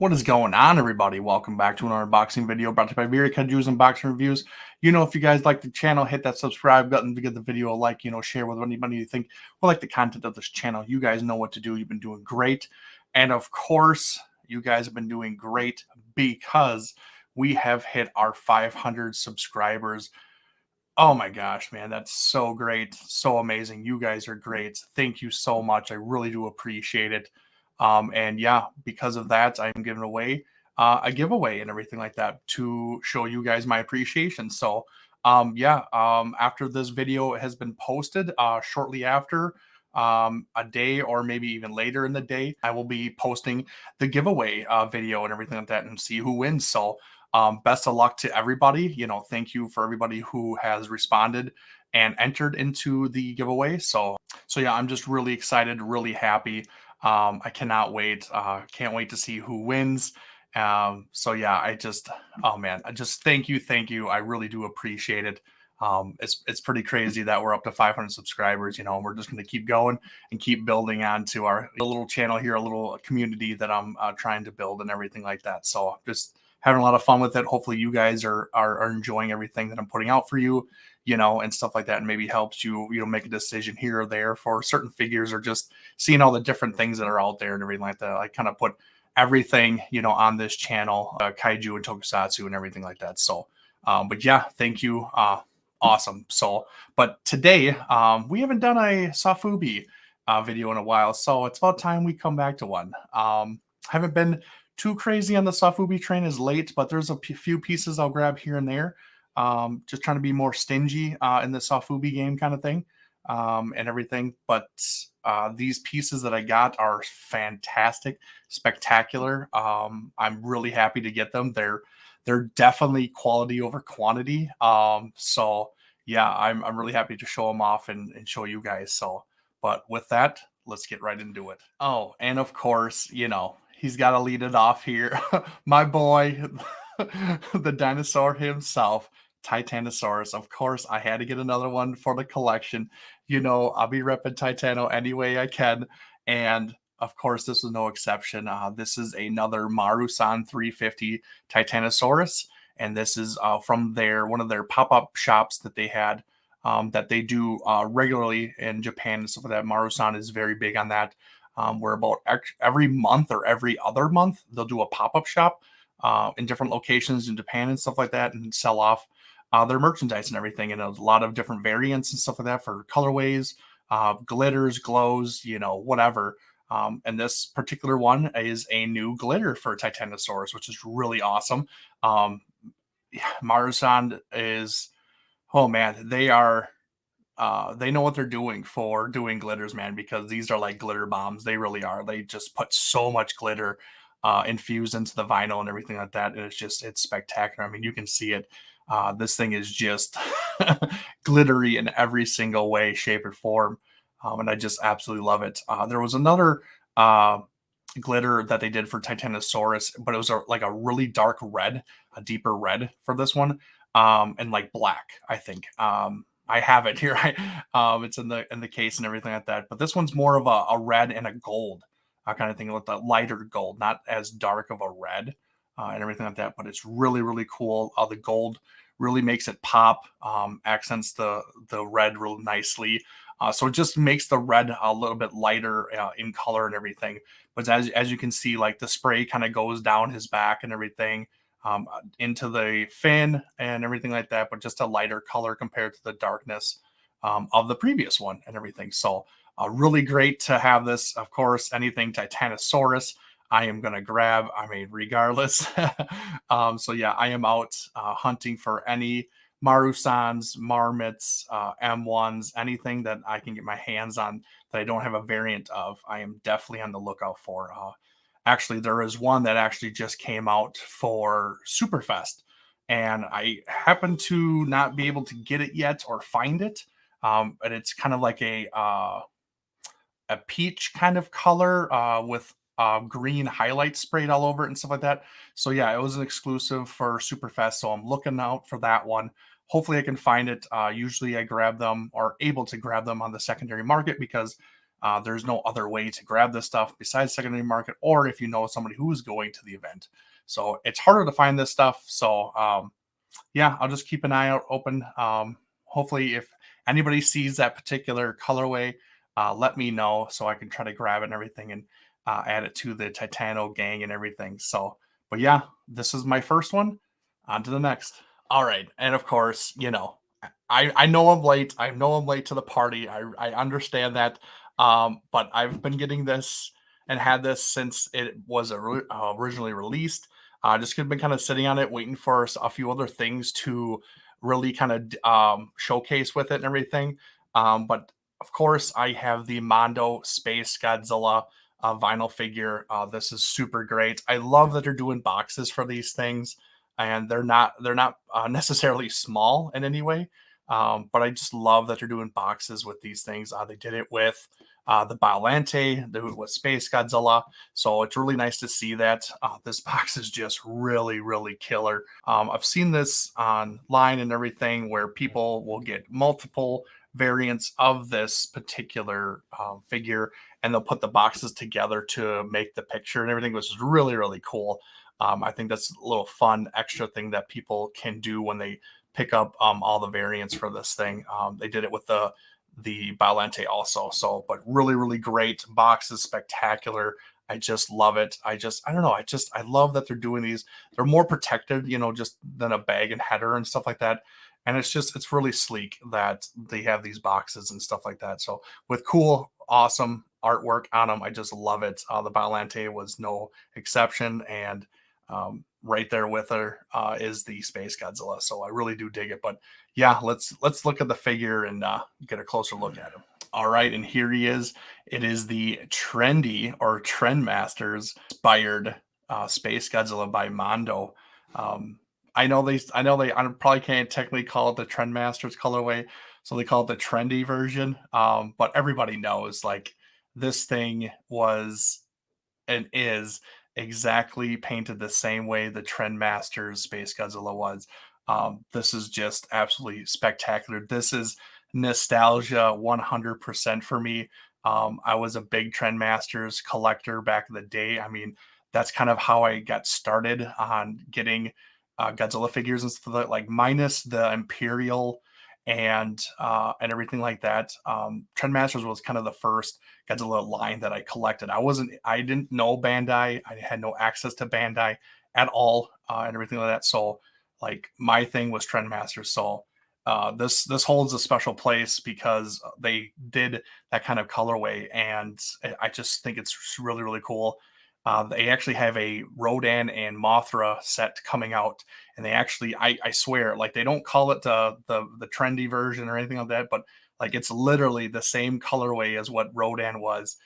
What is going on, everybody? Welcome back to another unboxing video brought to you by Very Kaju's Unboxing Reviews. If you guys like the channel, hit that subscribe button to give the video a like, share with anybody you think will like the content of this channel. You guys know what to do. You've been doing great. And of course, you guys have been doing great because we have hit our 500 subscribers. Oh my gosh, man, that's so great. So amazing. You guys are great. Thank you so much. I really do appreciate it. And yeah, because of that, I'm giving away a giveaway and everything like that to show you guys my appreciation. So after this video has been posted, shortly after, a day or maybe even later in the day, I will be posting the giveaway video and everything like that and see who wins. So best of luck to everybody. Thank you for everybody who has responded and entered into the giveaway. So yeah, I'm just really excited, really happy. I cannot wait. Can't wait to see who wins. So yeah, oh man, I just thank you. I really do appreciate it. It's pretty crazy that we're up to 500 subscribers. And we're just going to keep going and keep building onto our little channel here, a little community that I'm trying to build and everything like that. So just having a lot of fun with it. Hopefully you guys are enjoying everything that I'm putting out for you, and stuff like that, and maybe helps you, make a decision here or there for certain figures, or just seeing all the different things that are out there and everything like that. I kind of put everything, on this channel, kaiju and tokusatsu and everything like that. So, but yeah, thank you. Awesome. So, but today, we haven't done a Sofubi video in a while, so it's about time we come back to one. Haven't been too crazy on the Sofubi train as late, but there's a few pieces I'll grab here and there. Just trying to be more stingy in the Sofubi game kind of thing, and everything. But these pieces that I got are fantastic, spectacular. I'm really happy to get them. They're definitely quality over quantity. So yeah, I'm really happy to show them off and show you guys. So, but with that, let's get right into it. Oh, and of course, he's got to lead it off here. My boy, the dinosaur himself, Titanosaurus. Of course, I had to get another one for the collection. I'll be repping Titano any way I can. And of course, this was no exception. This is another Marusan 350 Titanosaurus. And this is from one of their pop-up shops that they had, that they do regularly in Japan and stuff like that. Marusan is very big on that. Where about every month or every other month, they'll do a pop-up shop in different locations in Japan and stuff like that, and sell off their merchandise and everything, and a lot of different variants and stuff like that for colorways, glitters, glows, whatever. And this particular one is a new glitter for Titanosaurus, which is really awesome. Marusan is, oh man, they know what they're doing for doing glitters, man, because these are like glitter bombs. They really are. They just put so much glitter infused into the vinyl and everything like that. And it's spectacular. I mean, you can see it. This thing is just glittery in every single way, shape, or form. And I just absolutely love it. There was another glitter that they did for Titanosaurus, but it was like a really dark red, a deeper red for this one, and like black, I think. I have it here. It's in the case and everything like that. But this one's more of a red and a gold kind of thing, with the lighter gold, not as dark of a red and everything like that. But it's really, really cool. The gold really makes it pop, accents the red real nicely. So it just makes the red a little bit lighter in color and everything. But as you can see, like the spray kind of goes down his back and everything, into the fin and everything like that, but just a lighter color compared to the darkness of the previous one and everything. So really great to have this. Of course, anything Titanosaurus, I am going to grab. I mean, regardless. So yeah, I am out hunting for any Marusans, Marmots, M1s, anything that I can get my hands on that I don't have a variant of. I am definitely on the lookout for. Actually, there is one that actually just came out for Superfest, and I happen to not be able to get it yet or find it. But it's kind of like a peach kind of color with green highlights sprayed all over it and stuff like that. So yeah, it was an exclusive for Superfest, so I'm looking out for that one. Hopefully I can find it. Usually I grab them, or able to grab them, on the secondary market, because there's no other way to grab this stuff besides secondary market, or if you know somebody who is going to the event. So it's harder to find this stuff. So yeah, I'll just keep an eye out open. Hopefully, if anybody sees that particular colorway, let me know so I can try to grab it and everything, and add it to the Titano gang and everything. So, but yeah, this is my first one. On to the next. All right, and of course, I know I'm late. I know I'm late to the party. I understand that. But I've been getting this and had this since it was originally released. Just been kind of sitting on it, waiting for a few other things to really kind of showcase with it and everything. But of course, I have the Mondo Spacegodzilla vinyl figure. This is super great. I love that they're doing boxes for these things, and they're not necessarily small in any way. But I just love that they're doing boxes with these things. They did it with the Biolante, with Spacegodzilla. So it's really nice to see that. This box is just really, really killer. I've seen this online and everything where people will get multiple variants of this particular figure, and they'll put the boxes together to make the picture and everything, which is really, really cool. I think that's a little fun extra thing that people can do when they pick up all the variants for this thing. They did it with the Biolante also. So, but really, really great. Box is spectacular. I just love it. I don't know. I love that they're doing these. They're more protected, just than a bag and header and stuff like that. And it's really sleek that they have these boxes and stuff like that. So with cool, awesome artwork on them, I just love it. The Biolante was no exception. And right there with her is the Spacegodzilla. So I really do dig it. But yeah, let's look at the figure and get a closer look at him. All right, and here he is. It is the trendy or Trendmasters inspired Spacegodzilla by Mondo. I probably can't technically call it the Trendmasters colorway, so they call it the trendy version. But everybody knows like this thing was and is exactly painted the same way the Trendmasters Space Godzilla was. This is just absolutely spectacular. This is nostalgia 100% for me. I was a big Trendmasters collector back in the day. I mean, that's kind of how I got started on getting Godzilla figures and stuff like minus the Imperial and everything like that. Trendmasters was kind of the first Godzilla line that I collected. I didn't know Bandai. I had no access to Bandai at all, and everything like that. So like my thing was Trendmasters. So this holds a special place because they did that kind of colorway, and I just think it's really, really cool. They actually have a Rodan and Mothra set coming out, and they actually, I swear, like they don't call it the trendy version or anything like that, but like it's literally the same colorway as what Rodan was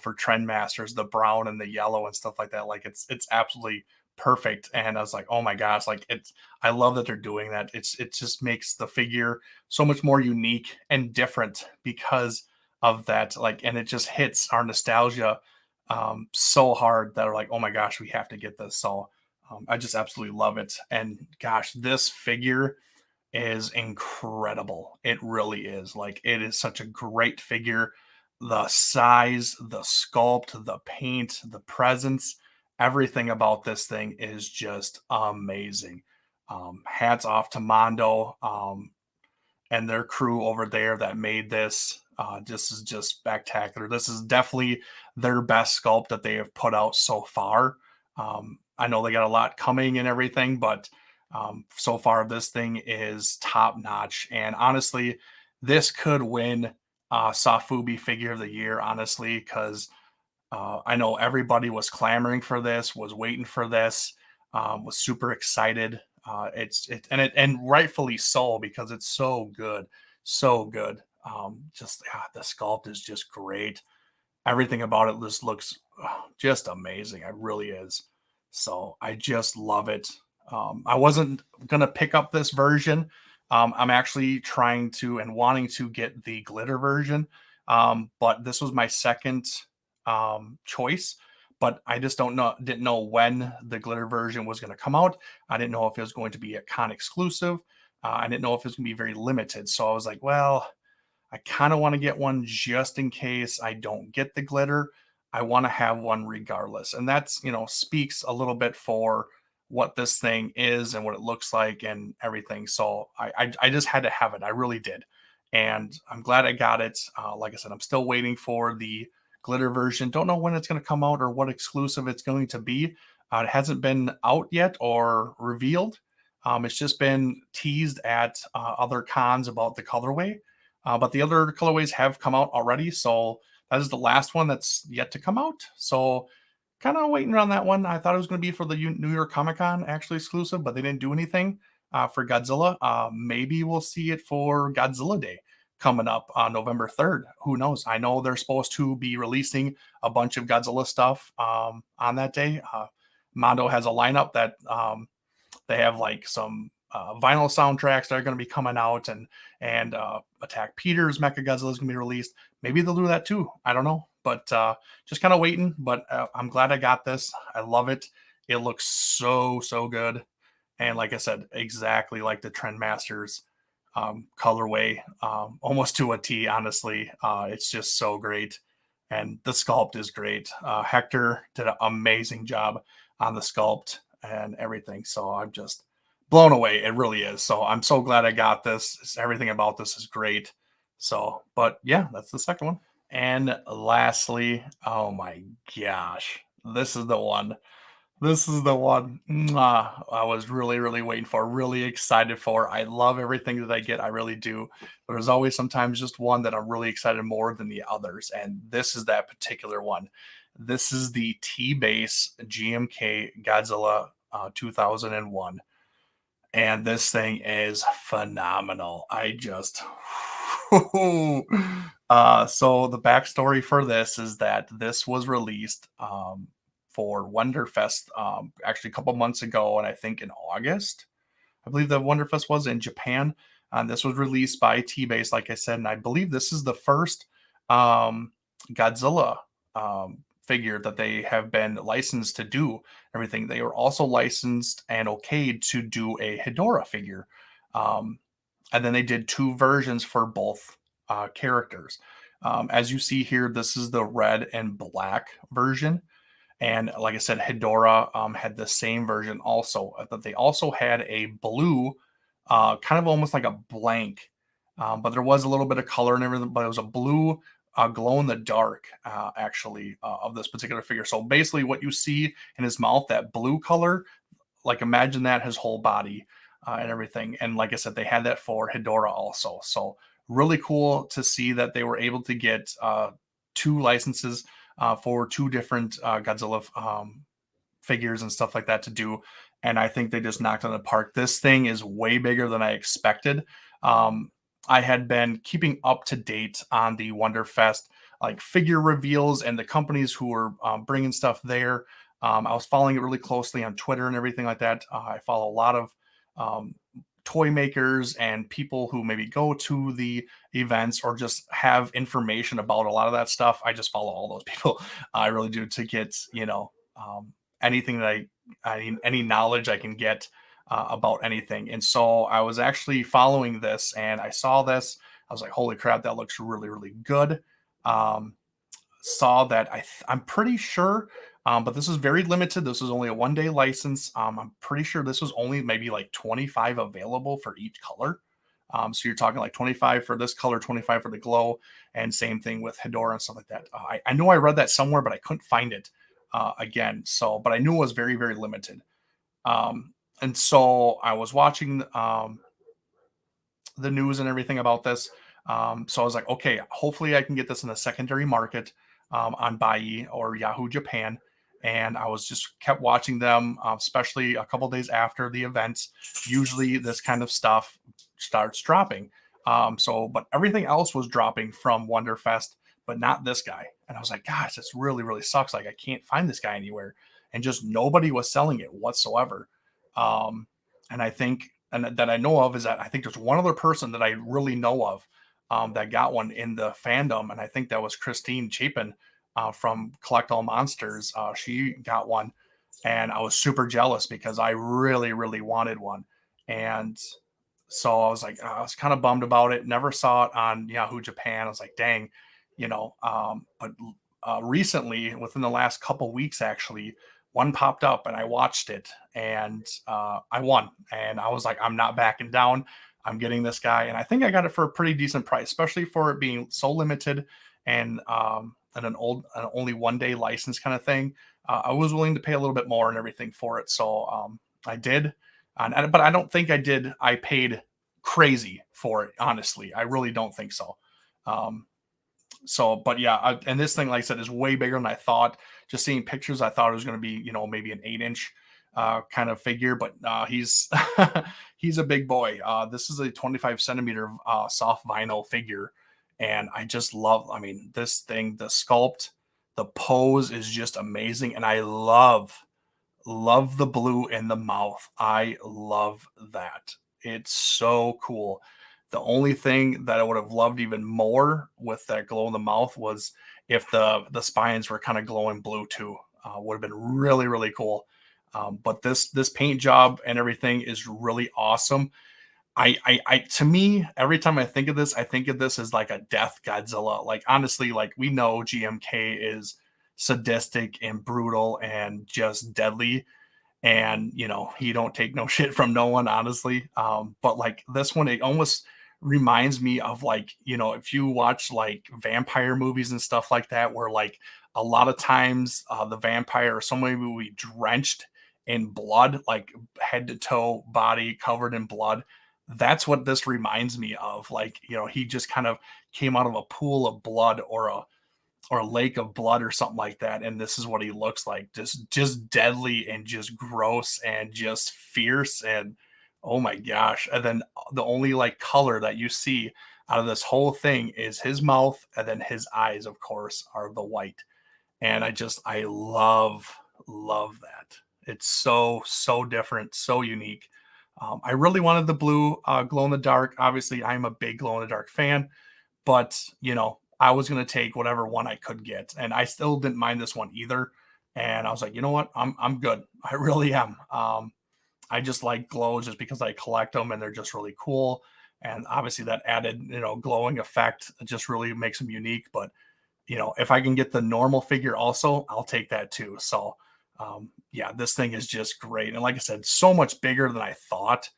for Trendmasters, the brown and the yellow and stuff like that. Like it's absolutely perfect, and I was like, oh my gosh, like I love that they're doing that. It just makes the figure so much more unique and different because of that. Like, and it just hits our nostalgia so hard that are like, oh my gosh, we have to get this. So I just absolutely love it. And gosh, this figure is incredible. It really is. Like, it is such a great figure. The size, the sculpt, the paint, the presence, everything about this thing is just amazing. Hats off to Mondo and their crew over there that made this. This is just spectacular. This is definitely their best sculpt that they have put out so far. I know they got a lot coming and everything, but so far this thing is top notch. And honestly, this could win Sofubi Figure of the Year, honestly, because I know everybody was clamoring for this, was waiting for this, was super excited. And rightfully so because it's so good, so good. The sculpt is just great. Everything about it just looks just amazing. It really is. So I just love it. I wasn't gonna pick up this version. I'm actually trying to and wanting to get the glitter version, but this was my second choice. But I just didn't know when the glitter version was going to come out. I didn't know if it was going to be a con exclusive. I didn't know if it was going to be very limited. So I was like, well, I kind of want to get one just in case I don't get the glitter. I want to have one regardless. And that's, speaks a little bit for what this thing is and what it looks like and everything. So I just had to have it. I really did. And I'm glad I got it. Like I said, I'm still waiting for the glitter version. Don't know when it's going to come out or what exclusive it's going to be. It hasn't been out yet or revealed. It's just been teased at other cons about the colorway. But the other colorways have come out already. So that is the last one that's yet to come out. So kind of waiting around that one. I thought it was going to be for the New York Comic Con actually exclusive, but they didn't do anything for Godzilla. Maybe we'll see it for Godzilla Day coming up on November 3rd. Who knows? I know they're supposed to be releasing a bunch of Godzilla stuff on that day. Mondo has a lineup that they have like some vinyl soundtracks that are going to be coming out, and Attack Peter's Mechagodzilla is going to be released. Maybe they'll do that too. I don't know, but just kind of waiting. But I'm glad I got this. I love it. It looks so good, and like I said, exactly like the Trendmasters colorway, almost to a T. Honestly, it's just so great, and the sculpt is great. Hector did an amazing job on the sculpt and everything. So I'm just blown away. It really is. So I'm so glad I got this. Everything about this is great. So, but yeah, that's the second one. And lastly, oh my gosh, this is the one. This is the one I was really waiting for, really excited for. I love everything that I get. I really do. But there's always sometimes just one that I'm really excited more than the others. And this is that particular one. This is the T-Base GMK Godzilla 2001. And this thing is phenomenal. I just so the backstory for this is that this was released for Wonderfest actually a couple months ago, and I think in August. I believe the Wonderfest was in Japan. This was released by T-Base, like I said, and I believe this is the first Godzilla figure that they have been licensed to do everything. They were also licensed and okayed to do a Hedorah figure. And then they did two versions for both characters. As you see here, this is the red and black version. And like I said, Hedorah had the same version also, but they also had a blue, kind of almost like a blank, but there was a little bit of color and everything, but it was a blue glow in the dark, actually, of this particular figure. So basically, what you see in his mouth, that blue color, like imagine that his whole body and everything. And like I said, they had that for Hedorah also. So really cool to see that they were able to get two licenses for two different Godzilla figures and stuff like that to do. And I think they just knocked on the park. This thing is way bigger than I expected. I had been keeping up to date on the Wonderfest like figure reveals and the companies who were bringing stuff there. I was following it really closely on Twitter and everything like that. I follow a lot of toy makers and people who maybe go to the events or just have information about a lot of that stuff. I just follow all those people. I really do, to get, anything that I mean, any knowledge I can get about anything. And so I was actually following this and I saw this. I was like, holy crap, that looks really good. Saw that I'm pretty sure, but this is very limited. This is only a 1-day license. I'm pretty sure this was only maybe like 25 available for each color. So you're talking like 25 for this color, 25 for the glow, and same thing with Hedorah and stuff like that. I know I read that somewhere, but I couldn't find it again. So, but I knew it was very limited. And so I was watching the news and everything about this. So I was like, okay, hopefully I can get this in the secondary market on Bai or Yahoo Japan. And I was just kept watching them, especially a couple days after the events. Usually this kind of stuff starts dropping. But everything else was dropping from Wonderfest, but not this guy. And I was like, gosh, this really sucks. Like I can't find this guy anywhere. And just nobody was selling it whatsoever. And I think, and that I know of, is that I think there's one other person that I really know of that got one in the fandom, and I think that was Christine Chapin from Collect All Monsters. She got one, and I was super jealous because I really wanted one. And so I was like, I was kind of bummed about it. Never saw it on Yahoo Japan. I was like, dang, but recently, within the last couple weeks, actually, one popped up and I watched it and I won. And I was like, I'm not backing down. I'm getting this guy, and I think I got it for a pretty decent price, especially for it being so limited and an only 1 day license kind of thing. I was willing to pay a little bit more and everything for it, so I did. But I don't think I did. I paid crazy for it, honestly. I really don't think so. Um, but yeah, and this thing, like I said, is way bigger than I thought. Just seeing pictures, I thought it was going to be, maybe an 8 inch kind of figure, but he's he's a big boy. This is a 25 centimeter soft vinyl figure, and I just love. I mean, this thing, the sculpt, the pose is just amazing, and I love the blue in the mouth. I love that. It's so cool. The only thing that I would have loved even more with that glow in the mouth was if the spines were kind of glowing blue too. Would have been really really cool. But this paint job and everything is really awesome. To me, every time I think of this, I think of this as like a death Godzilla. Like honestly, like we know GMK is sadistic and brutal and just deadly, and he don't take no shit from no one, honestly. But like this one, it almost reminds me of, like, if you watch like vampire movies and stuff like that, where like a lot of times the vampire or somebody will be drenched in blood, like head to toe body covered in blood. That's what this reminds me of. Like, he just kind of came out of a pool of blood, or a lake of blood or something like that, and this is what he looks like, just deadly and just gross and just fierce. And oh my gosh. And then the only like color that you see out of this whole thing is his mouth, and then his eyes, of course, are the white. And I love that. It's so different, so unique. I really wanted the blue glow in the dark. Obviously, I'm a big glow in the dark fan, but I was going to take whatever one I could get, and I still didn't mind this one either. And I was like, you know what, I'm good. I really am. I just like glows just because I collect them and they're just really cool. And obviously that added glowing effect just really makes them unique. But if I can get the normal figure also, I'll take that too. So yeah, this thing is just great, and like I said, so much bigger than I thought.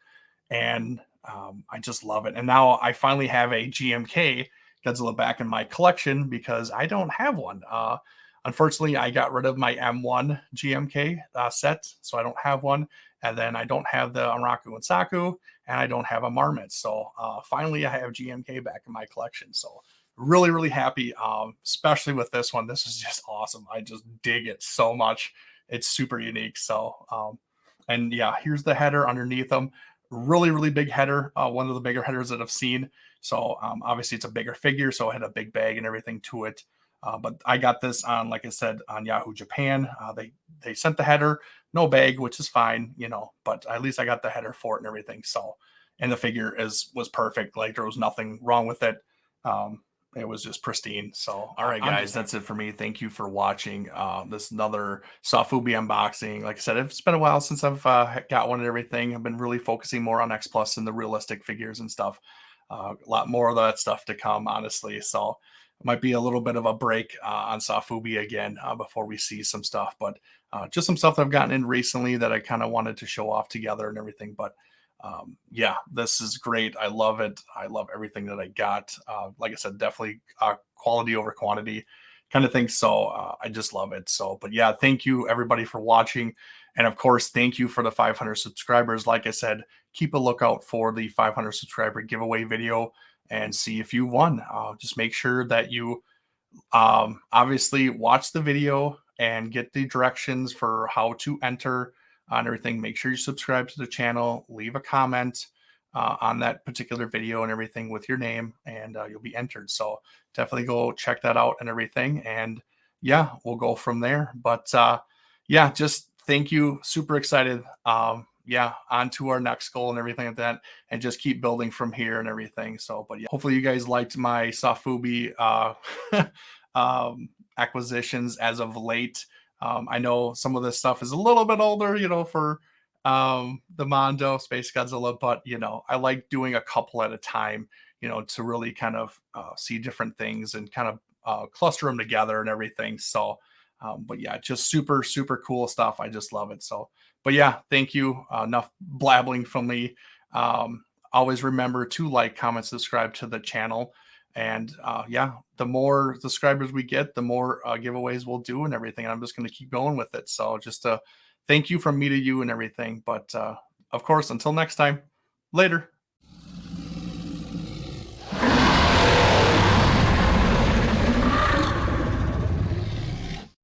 And I just love it. And now I finally have a GMK Godzilla back in my collection because I don't have one. Unfortunately, I got rid of my M1 GMK set, so I don't have one. And then I don't have the Anraku and Saku, and I don't have a Marmot. So finally, I have GMK back in my collection. So really, really happy, especially with this one. This is just awesome. I just dig it so much. It's super unique. So, and yeah, here's the header underneath them. Really, really big header. One of the bigger headers that I've seen. So obviously it's a bigger figure, so it had a big bag and everything to it. But I got this on, like I said, on Yahoo Japan. They sent the header, no bag, which is fine, but at least I got the header for it and everything. So, and the figure was perfect. Like there was nothing wrong with it. It was just pristine. So, all right, guys, that's it for me. Thank you for watching this another Sofubi unboxing. Like I said, it's been a while since I've got one and everything. I've been really focusing more on X Plus and the realistic figures and stuff. A lot more of that stuff to come, honestly. So it might be a little bit of a break on Sofubi again before we see some stuff. But just some stuff that I've gotten in recently that I kind of wanted to show off together and everything. But yeah, this is great. I love it. I love everything that I got. Like I said, definitely quality over quantity kind of thing. So I just love it. So, but yeah, thank you everybody for watching. And of course, thank you for the 500 subscribers. Like I said, keep a lookout for the 500 subscriber giveaway video and see if you won. Just make sure that you obviously watch the video and get the directions for how to enter on everything. Make sure you subscribe to the channel, leave a comment on that particular video and everything with your name, and you'll be entered. So definitely go check that out and everything. And yeah, we'll go from there. But yeah, just thank you. Super excited. Yeah, on to our next goal and everything like that, and just keep building from here and everything. So, but yeah, hopefully you guys liked my Sofubi acquisitions as of late. I know some of this stuff is a little bit older, for the Mondo, Space Godzilla, but I like doing a couple at a time, to really kind of see different things and kind of cluster them together and everything. So, but yeah, just super, super cool stuff. I just love it. So, but yeah, thank you. Enough blabbling from me. Always remember to like, comment, subscribe to the channel. And yeah, the more subscribers we get, the more giveaways we'll do and everything. And I'm just going to keep going with it. So just thank you from me to you and everything. But of course, until next time, later.